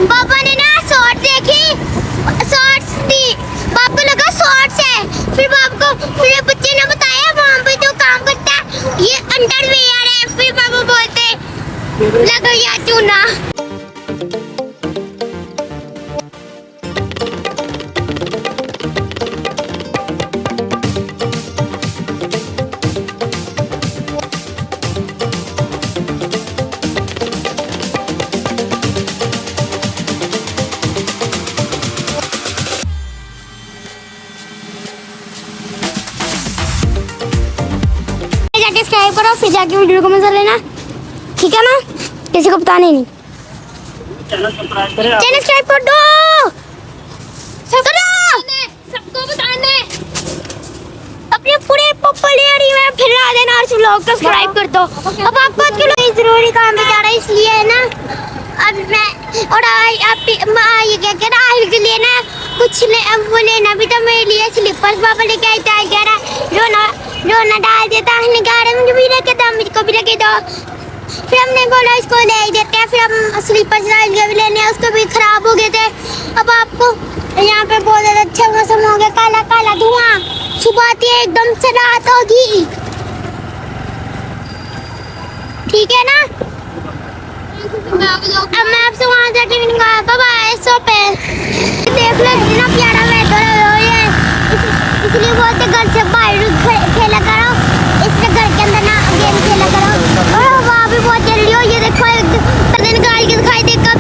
पापा ने ना शॉर्ट देखी, शॉर्ट्स थी, पापा को लगा शॉर्ट्स है, फिर बच्चे ने बताया वहाँ पे जो काम करता है ये अंडरवियर है, फिर पापा बोलते लगा यार चूना। सब्सक्राइब करो फिर जाके वीडियो को मजा लेना, ठीक है ना? किसी को बताने नहीं। चैनल सब्सक्राइब कर दो, सबको बताने अपने पूरे पॉपुलैरिटी में फैला देना और व्लॉग को सब्सक्राइब कर दो। अब आपको जरूरी काम पे जा रहा है इसलिए है ना। अब मैं और आप ये क्या कह रहा है के लिए ना कुछ वो लेना भी तो मेरे लिए स्लीपर्स पापा लेके आए थे, कह रहा रोना डाल देता है, निकाल रहा मुझे भी रखे दो, मुझको भी रखे दो। फिर हमने बोला इसको ले देते हैं, फिर हम स्लीपर्स भी लेने उसको भी खराब हो गए थे। अब आपको यहाँ पे बहुत ज़्यादा अच्छा मौसम हो गया, काला काला धुआं, सुबह आती है एकदम से रात होगी, ठीक है ना? अब मैं आपसे वहाँ जाके मिलूंगा, बाय बाय। सो पे देख लो कितना प्यारा वेदर है, इसलिए बोलते घर से बाहर खेला करो, इसलिए घर के अंदर ना गेम खेला करो। और वहाँ भी बहुत जल्दी हो, ये देखो दिन गाड़ी के दिखाई दे, कब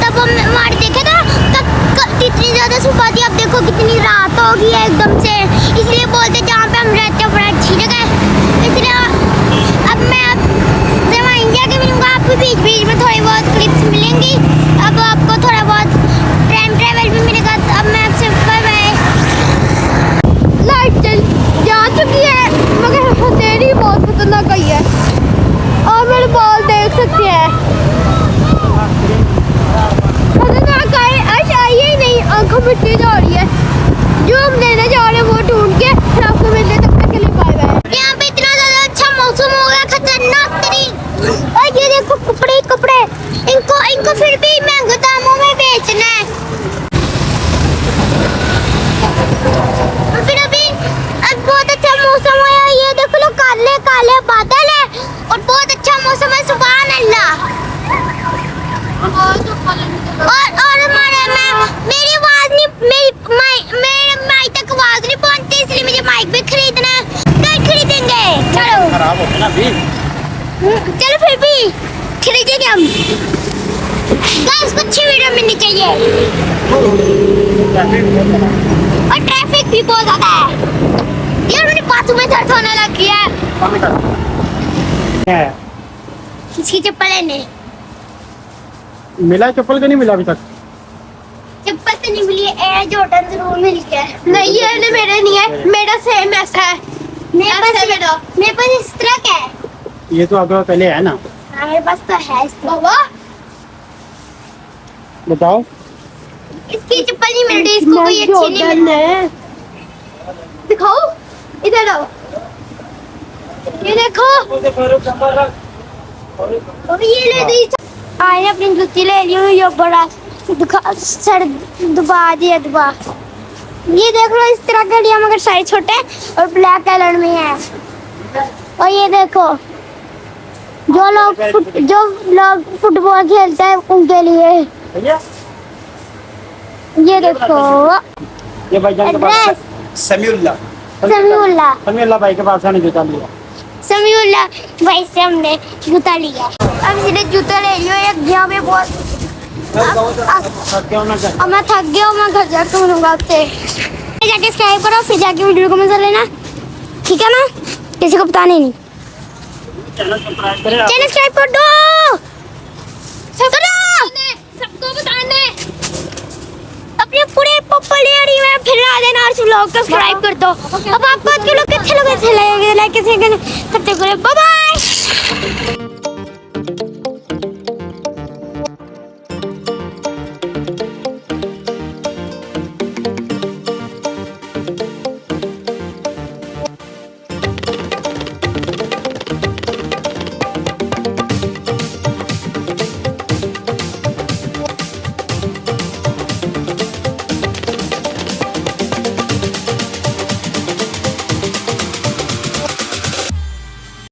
तब हम मार देखे था तब कितनी ज़्यादा सुबह थी, अब देखो कितनी रात हो गई है एकदम से, इसलिए बोलते जहाँ पे हम रहते हैं बड़ा अच्छी जगह है। इसलिए अब मैं आपसे वहाँ इंडिया के मिलूँगा, आपको बीच बीच में थोड़ी बहुत क्लिप्स मिलेंगी, अब आपको थोड़ा बहुत टाइम ट्रेवल भी मिलेगा। अब मैं आपसे बाय बाय। लाइट चल जा चुकी है मगर अंधेरी बहुत खतरनाक आई है, और मेरे बाल देख सकते हैं खतरनाक आई, आज आई ही नहीं, आंखों मिट्टी जा रही है। जो हम लेने जा रहे हैं वो ढूंढ के फिर आपको मिलने तब तक के लिए बाय बाय। यहाँ पे इतना ज़्यादा अच्छा मौसम हो गया, खतरनाक तरीन, और ये देखो कपड़े इनको फिर भी महंगे दामों में बेचना है। फिर अभी अब बहुत अच्छा मौसम है, ये देखो लो काले काले बादल है और बहुत अच्छा मौसम है, सुभान अल्लाह। और मेरी आवाज नहीं, मेरे माइक तक आवाज नहीं पहुंचती, इसलिए मुझे माइक भी खरीदना है, कल खरीदेंगे। चलो खराब होता ना अभी, चलो फिर भी खरीदेंगे हम। गाइस कुछ अच्छी वीडियो मिलनी चाहिए, और ट्रैफिक भी बहुत ज़्यादा है यार, मेरे बाथरूम में दर्द होने लग गया है। किसकी चप्पल लेने मिला? चप्पल तो नहीं मिला अभी तक, चप्पल तो नहीं मिली, एयर जॉर्डन जरूर मिल गया। नहीं ये मेरे नहीं है, मेरा सेम ऐसा है, मेरे पास इस तरह का है। ये तो अगर पहले है ना। हाँ मेरे पास तो है इस तरह। बताओ इसकी चप्पल नहीं मिल रही, इसको कोई अच्छी नहीं मिल रही। दिखाओ इधर आओ, ये देखो, और ये ले दी आए अपनी जूती ले ली, ये बड़ा सर दबा दिया दबा। ये देख लो इस तरह का लिया मगर साइज छोटे और ब्लैक कलर में है। और ये देखो जो लोग फुटबॉल खेलते हैं उनके लिए, ये देखो ये भाईजान के पास समीउल्लाह भाई के पास हमने जूता लिया, समीउल्लाह भाई से हमने जूता लिया। अब इसने जूता ले लिया, एक यहाँ पे बहुत अब मैं थक गया हूँ, मैं घर जाकर मिलूंगा आपसे। जाके सब्सक्राइब करो फिर जाके वीडियो को मजा लेना, ठीक है ना? किसी को बताने नहीं। चैनल सब्सक्राइब कर दो, सबको बताने अपने पूरे पॉपुलैरिटी में फैला देना और व्लॉग को सब्सक्राइब कर दो। अब आपको अच्छे लगे लाइक करते करें, बाय बाय।